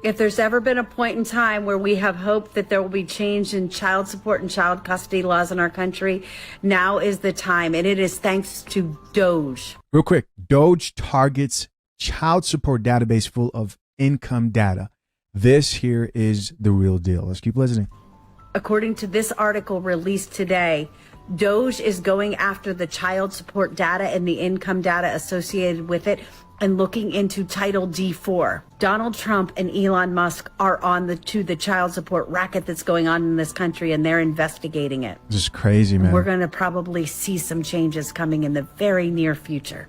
If there's ever been a point in time where we have hoped that there will be change in child support and child custody laws in our country, now is the time. And it is thanks to DOGE. Real quick, DOGE targets child support database full of income data. This here is the real deal. Let's keep listening. According to this article released today, DOGE is going after the child support data and the income data associated with it and looking into Title D4. Donald Trump and Elon Musk are on the child support racket that's going on in this country, and they're investigating it. This is crazy, man. We're going to probably see some changes coming in the very near future.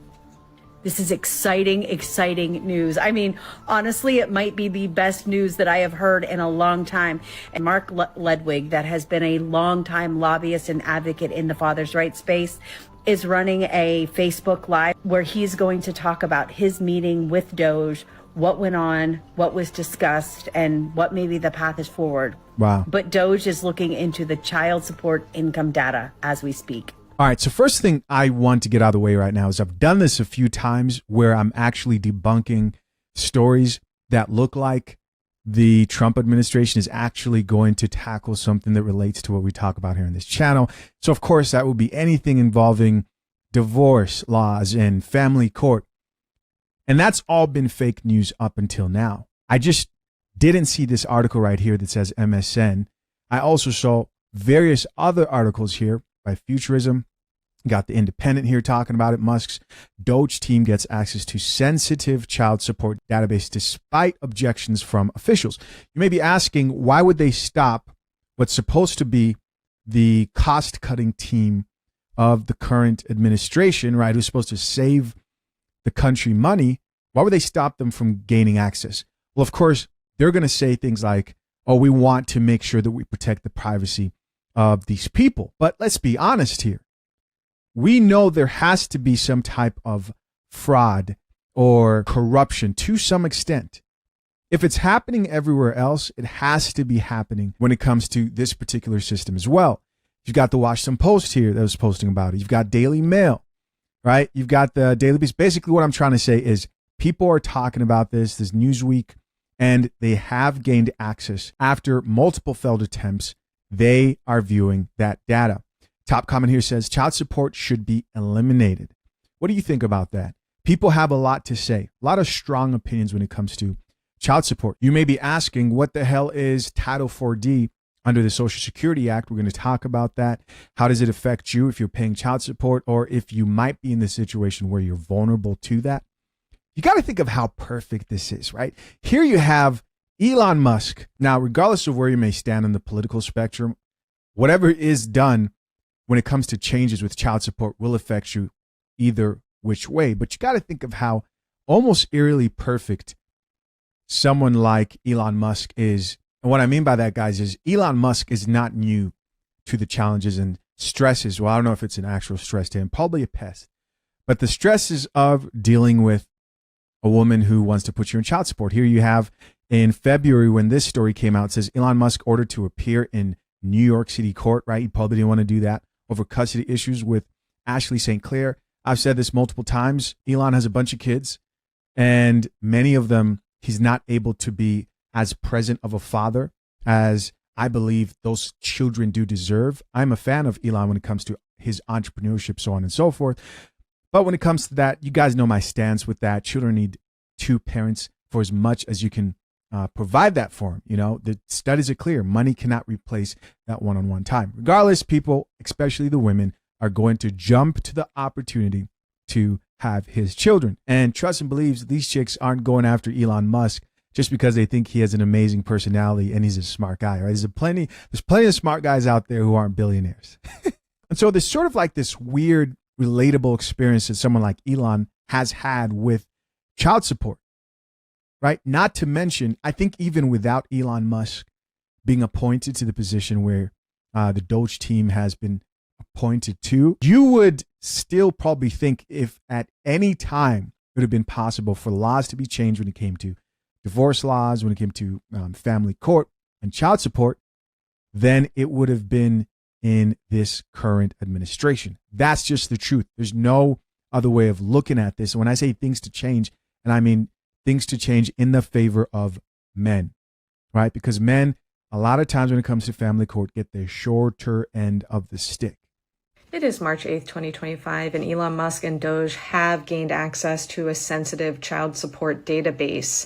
This is exciting, exciting news. I mean, honestly, it might be the best news that I have heard in a long time. And Mark Ledwig, that has been a long-time lobbyist and advocate in the father's rights space, is running a Facebook Live where he's going to talk about his meeting with DOGE, what went on, what was discussed, and what maybe the path is forward. Wow. But DOGE is looking into the child support income data as we speak. All right, so first thing I want to get out of the way right now is I've done this a few times where I'm actually debunking stories that look like the Trump administration is actually going to tackle something that relates to what we talk about here in this channel. So, of course, that would be anything involving divorce laws and family court. And that's all been fake news up until now. I just didn't see this article right here that says MSN. I also saw various other articles here by Futurism. Got the Independent here talking about it. Musk's DOGE team gets access to sensitive child support database despite objections from officials. You may be asking, why would they stop what's supposed to be the cost-cutting team of the current administration, right, who's supposed to save the country money? Why would they stop them from gaining access? Well, of course, they're going to say things like, oh, we want to make sure that we protect the privacy of these people. But let's be honest here. We know there has to be some type of fraud or corruption to some extent. If it's happening everywhere else, it has to be happening when it comes to this particular system as well. You've got the Washington Post here that was posting about it. You've got Daily Mail, right? You've got the Daily Beast. Basically, what I'm trying to say is people are talking about this Newsweek, and they have gained access after multiple failed attempts. They are viewing that data. Top comment here says child support should be eliminated. What do you think about that? People have a lot to say, a lot of strong opinions when it comes to child support. You may be asking, what the hell is Title 4D under the Social Security Act? We're going to talk about that. How does it affect you if you're paying child support, or if you might be in the situation where you're vulnerable to that? You got to think of how perfect this is, right? Here you have Elon Musk. Now, regardless of where you may stand on the political spectrum, whatever is done when it comes to changes with child support will affect you either which way. But you got to think of how almost eerily perfect someone like Elon Musk is. And what I mean by that, guys, is Elon Musk is not new to the challenges and stresses. Well, I don't know if it's an actual stress to him, probably a pest. But the stresses of dealing with a woman who wants to put you in child support. Here you have in February, when this story came out, it says Elon Musk ordered to appear in New York City court, right? He probably didn't want to do that over custody issues with Ashley St. Clair. I've said this multiple times. Elon has a bunch of kids, and many of them, he's not able to be as present of a father as I believe those children do deserve. I'm a fan of Elon when it comes to his entrepreneurship, so on and so forth. But when it comes to that, you guys know my stance with that. Children need two parents for as much as you can provide that for them. You know, the studies are clear. Money cannot replace that one-on-one time. Regardless, people, especially the women, are going to jump to the opportunity to have his children. And trust and believes these chicks aren't going after Elon Musk just because they think he has an amazing personality and he's a smart guy, right? There's plenty of smart guys out there who aren't billionaires. And so there's sort of like this weird, relatable experience that someone like Elon has had with child support, right? Not to mention, I think even without Elon Musk being appointed to the position where the DOGE team has been appointed to, you would still probably think if at any time it would have been possible for laws to be changed when it came to divorce laws, when it came to family court and child support, then it would have been in this current administration. That's just the truth. There's no other way of looking at this. And when I say things to change, and I mean things to change in the favor of men, right? Because men, a lot of times when it comes to family court, get the shorter end of the stick. It is March 8th, 2025, and Elon Musk and DOGE have gained access to a sensitive child support database.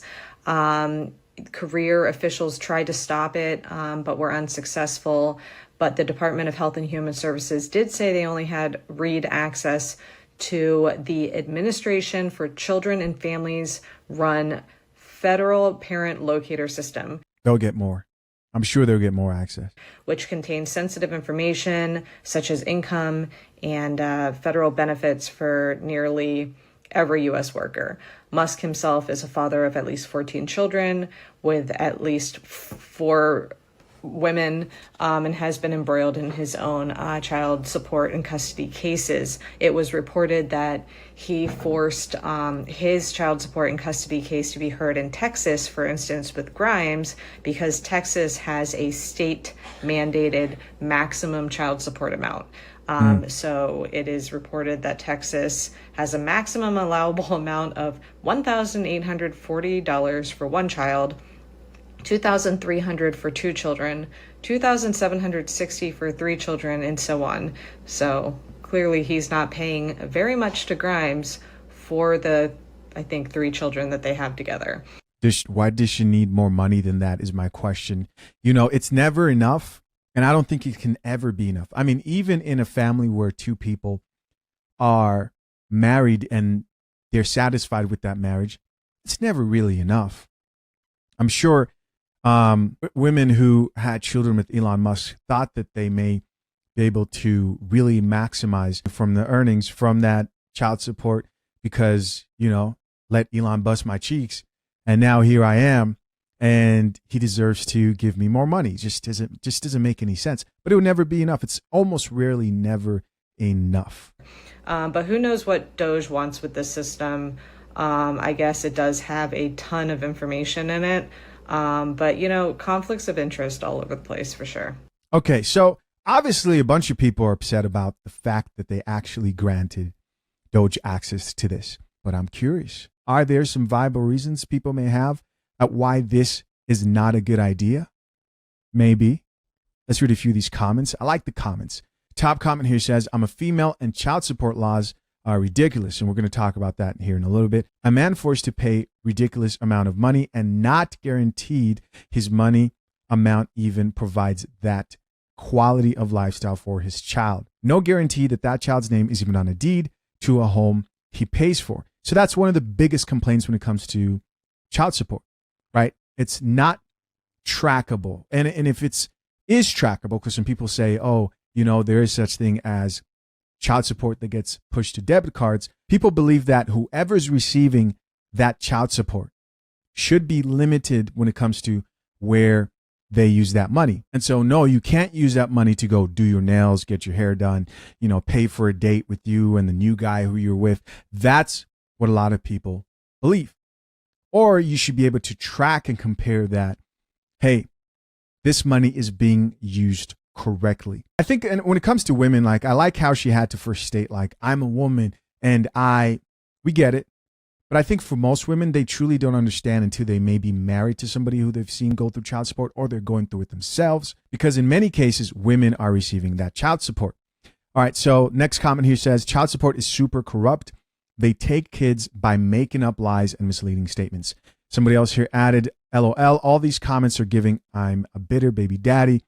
Career officials tried to stop it, but were unsuccessful. But the Department of Health and Human Services did say they only had read access to the Administration for Children and Families run federal parent locator system. They'll get more. I'm sure they'll get more access. Which contains sensitive information such as income and federal benefits for nearly every U.S. worker. Musk himself is a father of at least 14 children with at least 4 women and has been embroiled in his own child support and custody cases. It was reported that he forced his child support and custody case to be heard in Texas, for instance, with Grimes, because Texas has a state mandated maximum child support amount. So it is reported that Texas has a maximum allowable amount of $1,840 for one child, $2,300 for 2 children, $2,760 for 3 children, and so on. So clearly he's not paying very much to Grimes for the, I think, 3 children that they have together. Why does she need more money than that is my question. You know, it's never enough, and I don't think it can ever be enough. I mean, even in a family where 2 people are married and they're satisfied with that marriage, it's never really enough. I'm sure women who had children with Elon Musk thought that they may be able to really maximize from the earnings from that child support because, you know, let Elon bust my cheeks. And now here I am and he deserves to give me more money. Just doesn't make any sense. But it would never be enough. It's almost rarely never enough. But who knows what DOGE wants with this system. I guess it does have a ton of information in it. But, you know, conflicts of interest all over the place for sure. Okay, so obviously a bunch of people are upset about the fact that they actually granted DOGE access to this. But I'm curious, are there some viable reasons people may have at why this is not a good idea? Maybe. Let's read a few of these comments. I like the comments. Top comment here says, I'm a female and child support laws are ridiculous. And we're going to talk about that here in a little bit. A man forced to pay ridiculous amount of money and not guaranteed his money amount even provides that quality of lifestyle for his child. No guarantee that that child's name is even on a deed to a home he pays for. So that's one of the biggest complaints when it comes to child support, right? It's not trackable. And if is trackable, because some people say, oh, you know, there is such thing as child support that gets pushed to debit cards. People believe that whoever's receiving that child support should be limited when it comes to where they use that money. And so, no, you can't use that money to go do your nails, get your hair done, you know, pay for a date with you and the new guy who you're with. That's what a lot of people believe. Or you should be able to track and compare that. Hey, this money is being used correctly. I think, and when it comes to women, like, I like how she had to first state, like, I'm a woman and we get it. But I think for most women, they truly don't understand until they may be married to somebody who they've seen go through child support, or they're going through it themselves, because in many cases, women are receiving that child support. All right. So next comment here says, child support is super corrupt. They take kids by making up lies and misleading statements. Somebody else here added, LOL, all these comments are giving I'm a bitter baby daddy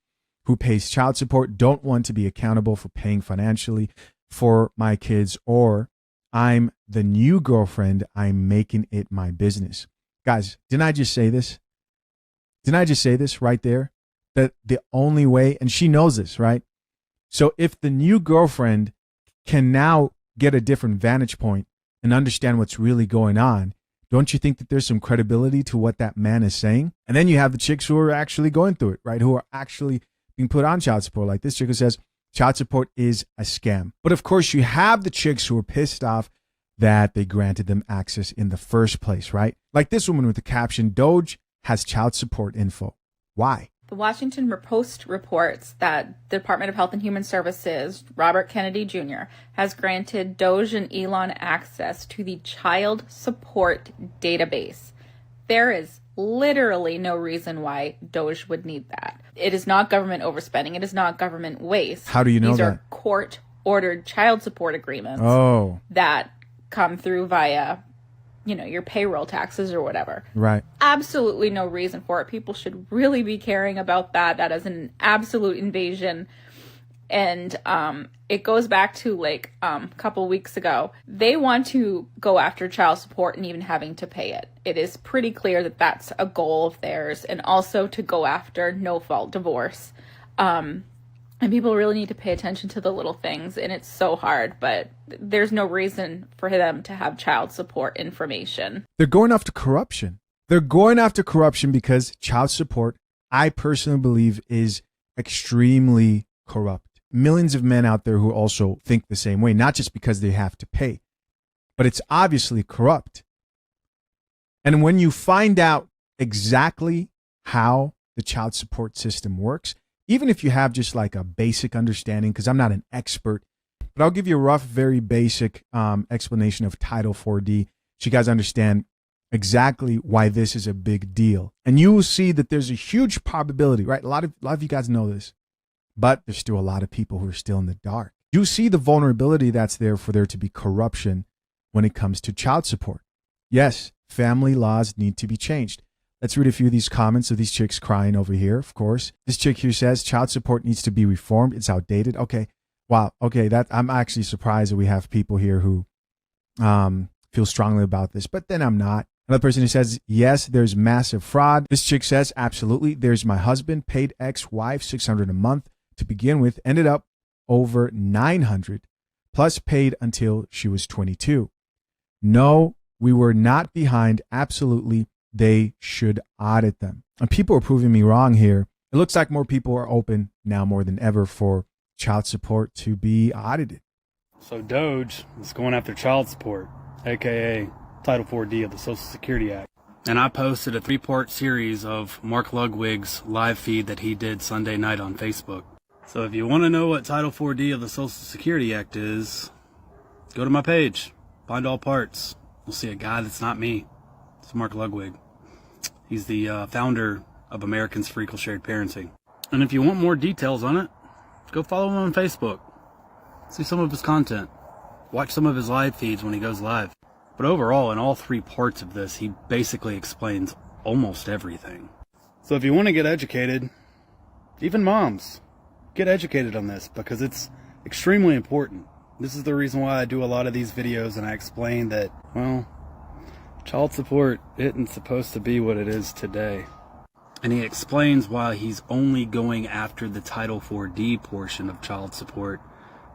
who pays child support, don't want to be accountable for paying financially for my kids, or I'm the new girlfriend, I'm making it my business. Guys, didn't I just say this? Didn't I just say this right there? That the only way, and she knows this, right? So if the new girlfriend can now get a different vantage point and understand what's really going on, don't you think that there's some credibility to what that man is saying? And then you have the chicks who are actually going through it, right? Who are actually being put on child support. Like this chick who says, child support is a scam. But of course, you have the chicks who are pissed off that they granted them access in the first place, right? Like this woman with the caption, DOGE has child support info. Why? The Washington Post reports that the Department of Health and Human Services, Robert Kennedy Jr., has granted DOGE and Elon access to the child support database. There is literally no reason why DOGE would need that. It is not government overspending. It is not government waste. How do you know These that? are court-ordered child support agreements that come through via, your payroll taxes or whatever. Right. Absolutely no reason for it. People should really be caring about that. That is an absolute invasion. And it goes back to a couple weeks ago. They want to go after child support and even having to pay it. It is pretty clear that that's a goal of theirs, and also to go after no-fault divorce. And people really need to pay attention to the little things, and it's so hard, but there's no reason for them to have child support information. They're going after corruption. They're going after corruption because child support, I personally believe, is extremely corrupt. Millions of men out there who also think the same way, not just because they have to pay, but it's obviously corrupt. And when you find out exactly how the child support system works, even if you have just like a basic understanding, because I'm not an expert, but I'll give you a rough, very basic explanation of Title 4D so you guys understand exactly why this is a big deal. And you will see that there's a huge probability, right? A lot of you guys know this, but there's still a lot of people who are still in the dark. You see the vulnerability that's there for there to be corruption when it comes to child support. Yes, family laws need to be changed. Let's read a few of these comments of these chicks crying over here, of course. This chick here says, child support needs to be reformed. It's outdated. Okay. Wow. Okay. I'm actually surprised that we have people here who feel strongly about this, but then I'm not. Another person who says, yes, there's massive fraud. This chick says, absolutely. There's my husband, paid ex-wife $600 a month to begin with, ended up over $900, plus paid until she was 22. No, we were not behind. Absolutely, they should audit them. And people are proving me wrong here. It looks like more people are open now more than ever for child support to be audited. So DOGE is going after child support, aka Title 4D of the Social Security Act. And I posted a 3-part series of Mark Ludwig's live feed that he did Sunday night on Facebook. So if you want to know what Title 4D of the Social Security Act is, go to my page, find all parts. You'll see a guy that's not me. It's Mark Ludwig. He's the founder of Americans for Equal Shared Parenting. And if you want more details on it, go follow him on Facebook. See some of his content. Watch some of his live feeds when he goes live. But overall, in all 3 parts of this, he basically explains almost everything. So if you want to get educated, even moms, get educated on this because it's extremely important. This is the reason why I do a lot of these videos and I explain that, well, child support isn't supposed to be what it is today. And he explains why he's only going after the Title 4D portion of child support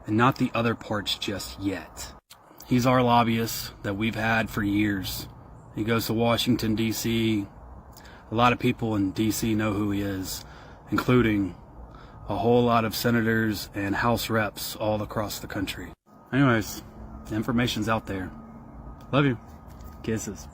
and not the other parts just yet. He's our lobbyist that we've had for years. He goes to Washington, D.C. A lot of people in D.C. know who he is, including a whole lot of senators and House reps all across the country. Anyways, the information's out there. Love you. Kisses.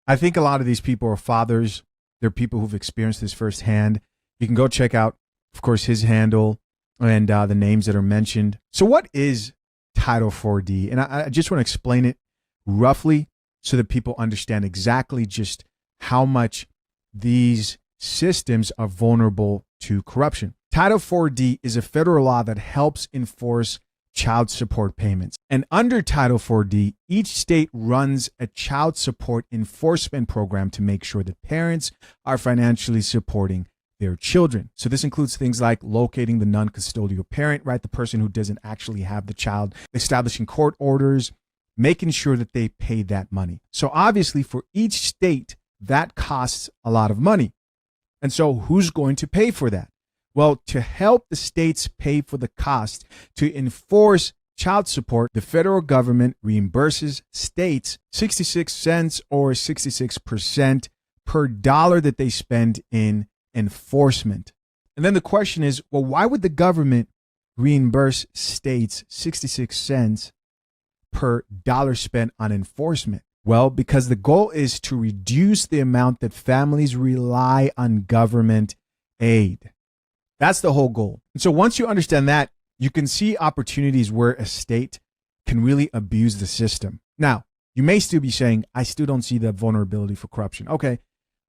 I think a lot of these people are fathers. They're people who've experienced this firsthand. You can go check out, of course, his handle and the names that are mentioned. So what is Title 4D? And I just want to explain it roughly so that people understand exactly just how much these systems are vulnerable to corruption. Title 4D is a federal law that helps enforce child support payments. And under Title 4D, each state runs a child support enforcement program to make sure that parents are financially supporting their children. So this includes things like locating the non-custodial parent, right? The person who doesn't actually have the child, establishing court orders, making sure that they pay that money. So obviously for each state, that costs a lot of money. And so who's going to pay for that? Well, to help the states pay for the cost to enforce child support, the federal government reimburses states 66 cents or 66% per dollar that they spend in enforcement. And then the question is, well, why would the government reimburse states 66 cents per dollar spent on enforcement? Well, because the goal is to reduce the amount that families rely on government aid. That's the whole goal. And so once you understand that, you can see opportunities where a state can really abuse the system. Now, you may still be saying, I still don't see the vulnerability for corruption. Okay,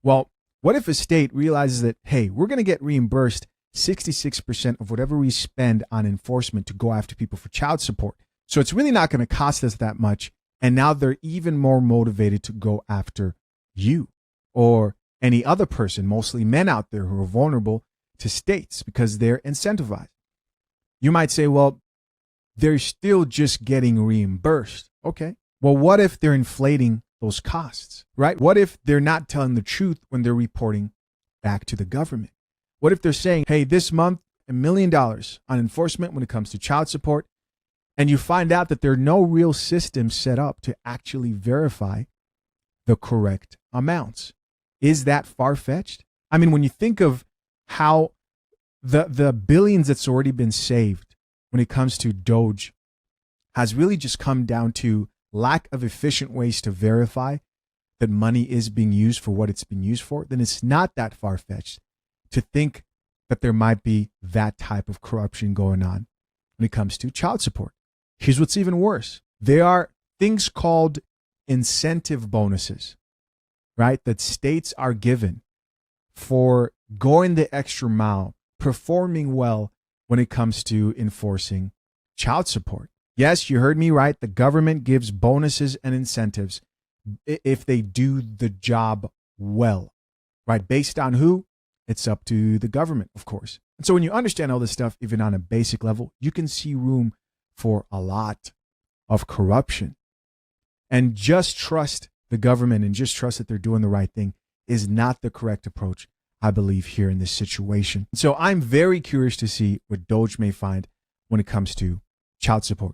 Well, what if a state realizes that, hey, we're going to get reimbursed 66% of whatever we spend on enforcement to go after people for child support. So it's really not going to cost us that much. And now they're even more motivated to go after you or any other person, mostly men out there who are vulnerable to states because they're incentivized. You might say, well, they're still just getting reimbursed. Okay. Well, what if they're inflating those costs, right? What if they're not telling the truth when they're reporting back to the government? What if they're saying, hey, this month, $1 million on enforcement when it comes to child support, and you find out that there are no real systems set up to actually verify the correct amounts? Is that far-fetched? I mean, when you think of how the billions that's already been saved when it comes to DOGE has really just come down to lack of efficient ways to verify that money is being used for what it's been used for, then it's not that far-fetched to think that there might be that type of corruption going on when it comes to child support. Here's what's even worse. There are things called incentive bonuses, right, that states are given for going the extra mile, performing well when it comes to enforcing child support. Yes, you heard me right. The government gives bonuses and incentives if they do the job well, right? Based on who? It's up to the government, of course. And so when you understand all this stuff, even on a basic level, you can see room for a lot of corruption. And just trust the government and just trust that they're doing the right thing is not the correct approach, I believe, here in this situation. So I'm very curious to see what DOGE may find when it comes to child support.